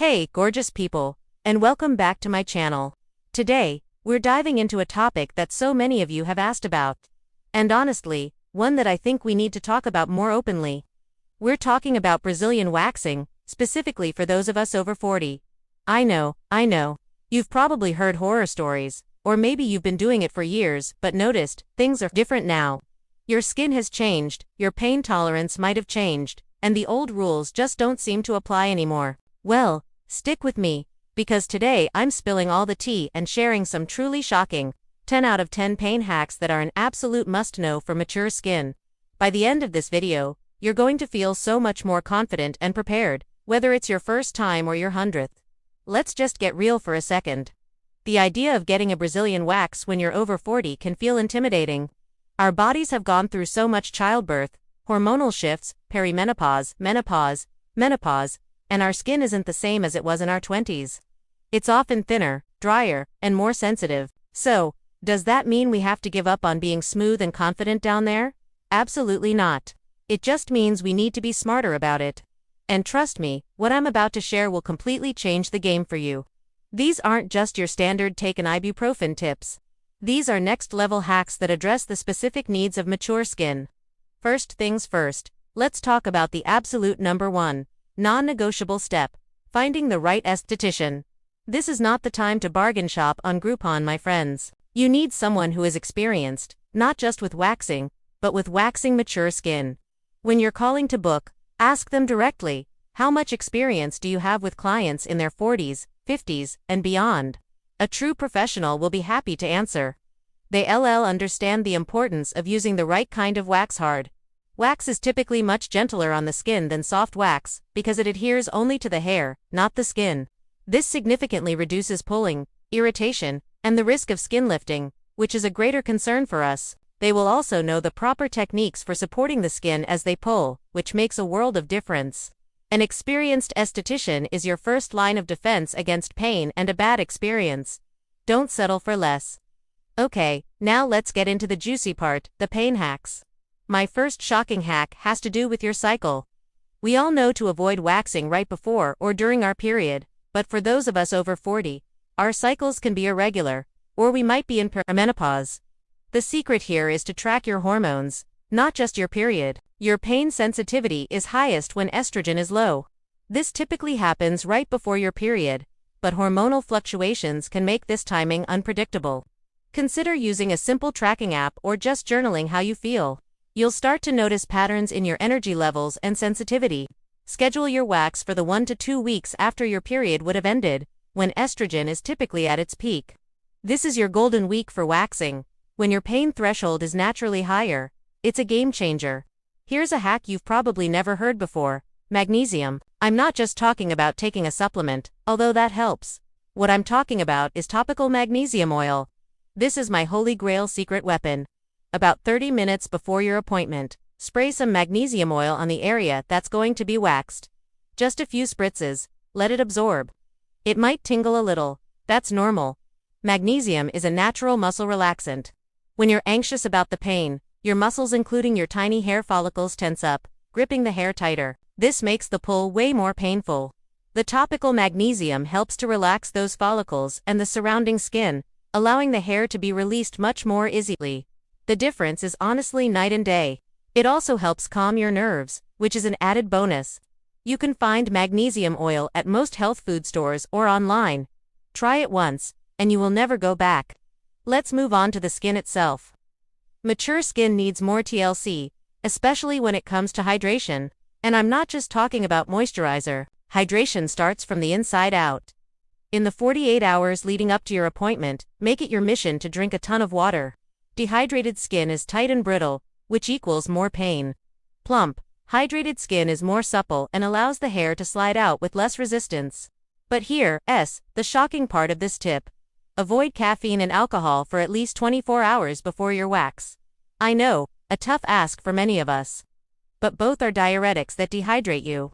Hey, gorgeous people, and welcome back to my channel. Today, we're diving into a topic that so many of you have asked about. And honestly, one that I think we need to talk about more openly. We're talking about Brazilian waxing, specifically for those of us over 40. I know. You've probably heard horror stories, or maybe you've been doing it for years, but noticed, things are different now. Your skin has changed, your pain tolerance might have changed, and the old rules just don't seem to apply anymore. Well, stick with me, because today I'm spilling all the tea and sharing some truly shocking 10 out of 10 pain hacks that are an absolute must-know for mature skin. By the end of this video, you're going to feel so much more confident and prepared, whether it's your first time or your 100th. Let's just get real for a second. The idea of getting a Brazilian wax when you're over 40 can feel intimidating. Our bodies have gone through so much childbirth, hormonal shifts, perimenopause, menopause, and our skin isn't the same as it was in our 20s. It's often thinner, drier, and more sensitive. So, does that mean we have to give up on being smooth and confident down there? Absolutely not. It just means we need to be smarter about it. And trust me, what I'm about to share will completely change the game for you. These aren't just your standard take an ibuprofen tips. These are next-level hacks that address the specific needs of mature skin. First things first, let's talk about the absolute number one, non-negotiable step, finding the right esthetician. This is not the time to bargain shop on Groupon, my friends. You need someone who is experienced, not just with waxing, but with waxing mature skin. When you're calling to book, ask them directly, how much experience do you have with clients in their 40s, 50s, and beyond? A true professional will be happy to answer. They understand the importance of using the right kind of wax. Hard wax is typically much gentler on the skin than soft wax, because it adheres only to the hair, not the skin. This significantly reduces pulling, irritation, and the risk of skin lifting, which is a greater concern for us. They will also know the proper techniques for supporting the skin as they pull, which makes a world of difference. An experienced esthetician is your first line of defense against pain and a bad experience. Don't settle for less. Okay, now let's get into the juicy part, the pain hacks. My first shocking hack has to do with your cycle. We all know to avoid waxing right before or during our period, but for those of us over 40, our cycles can be irregular, or we might be in perimenopause. The secret here is to track your hormones, not just your period. Your pain sensitivity is highest when estrogen is low. This typically happens right before your period, but hormonal fluctuations can make this timing unpredictable. Consider using a simple tracking app or just journaling how you feel. You'll start to notice patterns in your energy levels and sensitivity. Schedule your wax for the 1 to 2 weeks after your period would have ended, when estrogen is typically at its peak. This is your golden week for waxing, when your pain threshold is naturally higher. It's a game changer. Here's a hack you've probably never heard before: magnesium. I'm not just talking about taking a supplement, although that helps. What I'm talking about is topical magnesium oil. This is my holy grail secret weapon. About 30 minutes before your appointment, spray some magnesium oil on the area that's going to be waxed. Just a few spritzes, let it absorb. It might tingle a little, that's normal. Magnesium is a natural muscle relaxant. When you're anxious about the pain, your muscles including your tiny hair follicles tense up, gripping the hair tighter. This makes the pull way more painful. The topical magnesium helps to relax those follicles and the surrounding skin, allowing the hair to be released much more easily. The difference is honestly night and day. It also helps calm your nerves, which is an added bonus. You can find magnesium oil at most health food stores or online. Try it once, and you will never go back. Let's move on to the skin itself. Mature skin needs more TLC, especially when it comes to hydration. And I'm not just talking about moisturizer. Hydration starts from the inside out. In the 48 hours leading up to your appointment, make it your mission to drink a ton of water. Dehydrated skin is tight and brittle, which equals more pain. Plump, hydrated skin is more supple and allows the hair to slide out with less resistance. But the shocking part of this tip. Avoid caffeine and alcohol for at least 24 hours before your wax. I know, a tough ask for many of us. But both are diuretics that dehydrate you.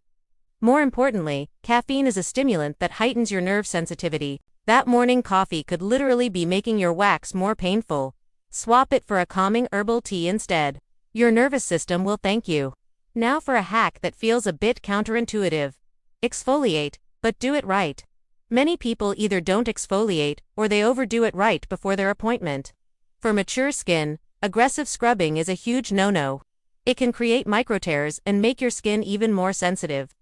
More importantly, caffeine is a stimulant that heightens your nerve sensitivity. That morning coffee could literally be making your wax more painful. Swap it for a calming herbal tea instead. Your nervous system will thank you. Now for a hack that feels a bit counterintuitive. Exfoliate. But do it right. Many people either don't exfoliate or they overdo it right before their appointment. For mature skin, aggressive scrubbing is a huge no-no. It can create microtears and make your skin even more sensitive.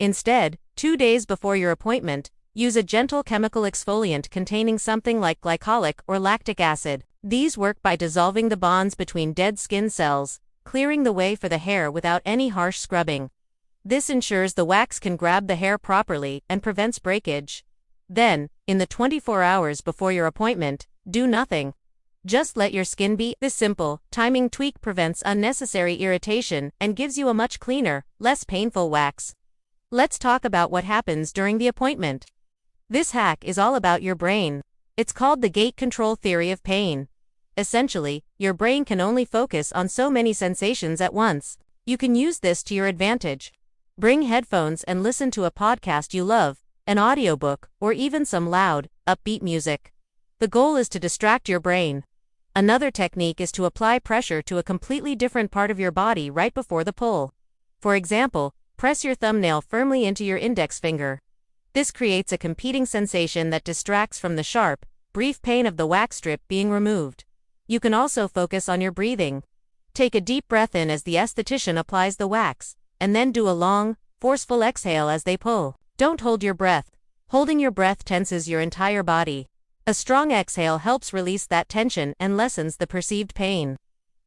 Instead, 2 days before your appointment, use a gentle chemical exfoliant containing something like glycolic or lactic acid. These work by dissolving the bonds between dead skin cells, clearing the way for the hair without any harsh scrubbing. This ensures the wax can grab the hair properly and prevents breakage. Then, in the 24 hours before your appointment, do nothing. Just let your skin be. This simple, timing tweak prevents unnecessary irritation and gives you a much cleaner, less painful wax. Let's talk about what happens during the appointment. This hack is all about your brain. It's called the gate control theory of pain. Essentially, your brain can only focus on so many sensations at once. You can use this to your advantage. Bring headphones and listen to a podcast you love, an audiobook, or even some loud, upbeat music. The goal is to distract your brain. Another technique is to apply pressure to a completely different part of your body right before the pull. For example, press your thumbnail firmly into your index finger. This creates a competing sensation that distracts from the sharp, brief pain of the wax strip being removed. You can also focus on your breathing. Take a deep breath in as the esthetician applies the wax, and then do a long, forceful exhale as they pull. Don't hold your breath. Holding your breath tenses your entire body. A strong exhale helps release that tension and lessens the perceived pain.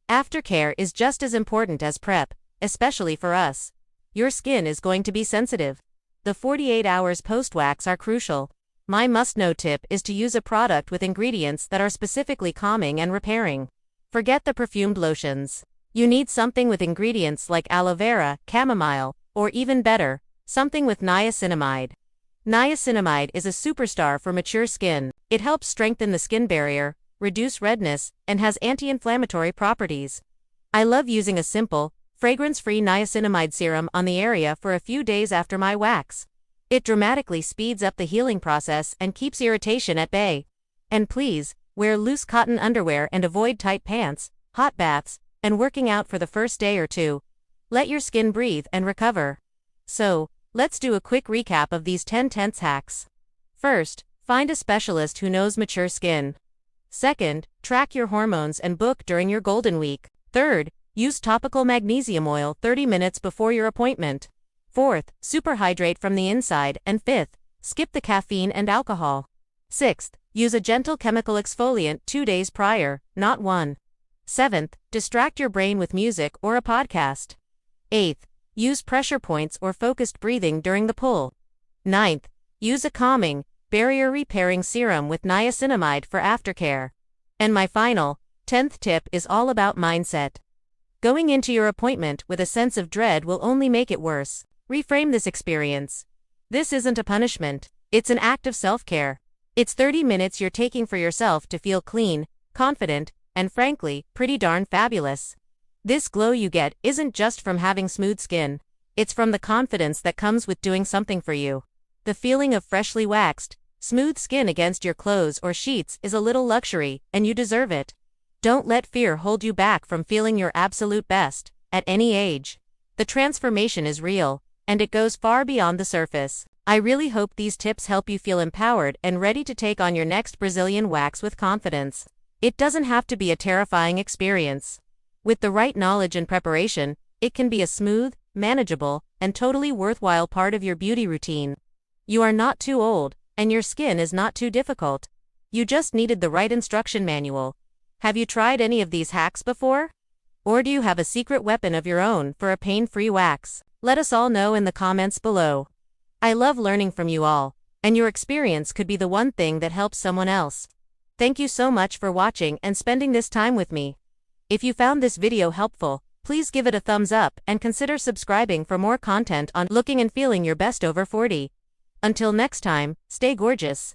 Aftercare is just as important as prep, especially for us. Your skin is going to be sensitive. The 48 hours post-wax are crucial. My must-know tip is to use a product with ingredients that are specifically calming and repairing. Forget the perfumed lotions. You need something with ingredients like aloe vera, chamomile, or even better, something with niacinamide. Niacinamide is a superstar for mature skin. It helps strengthen the skin barrier, reduce redness, and has anti-inflammatory properties. I love using a simple, fragrance-free niacinamide serum on the area for a few days after my wax. It dramatically speeds up the healing process and keeps irritation at bay. And please, wear loose cotton underwear and avoid tight pants, hot baths, and working out for the first day or two. Let your skin breathe and recover. So, let's do a quick recap of these 10 tense hacks. First, find a specialist who knows mature skin. Second, track your hormones and book during your golden week. Third, use topical magnesium oil 30 minutes before your appointment. Fourth, superhydrate from the inside. And fifth, skip the caffeine and alcohol. Sixth, use a gentle chemical exfoliant 2 days prior, not one. Seventh, distract your brain with music or a podcast. Eighth, use pressure points or focused breathing during the pull. Ninth, use a calming, barrier-repairing serum with niacinamide for aftercare. And my final, 10th tip is all about mindset. Going into your appointment with a sense of dread will only make it worse. Reframe this experience. This isn't a punishment, it's an act of self-care. It's 30 minutes you're taking for yourself to feel clean, confident, and frankly, pretty darn fabulous. This glow you get isn't just from having smooth skin. It's from the confidence that comes with doing something for you. The feeling of freshly waxed, smooth skin against your clothes or sheets is a little luxury, and you deserve it. Don't let fear hold you back from feeling your absolute best, at any age. The transformation is real, and it goes far beyond the surface. I really hope these tips help you feel empowered and ready to take on your next Brazilian wax with confidence. It doesn't have to be a terrifying experience. With the right knowledge and preparation, it can be a smooth, manageable, and totally worthwhile part of your beauty routine. You are not too old, and your skin is not too difficult. You just needed the right instruction manual. Have you tried any of these hacks before? Or do you have a secret weapon of your own for a pain-free wax? Let us all know in the comments below. I love learning from you all, and your experience could be the one thing that helps someone else. Thank you so much for watching and spending this time with me. If you found this video helpful, please give it a thumbs up and consider subscribing for more content on looking and feeling your best over 40. Until next time, stay gorgeous.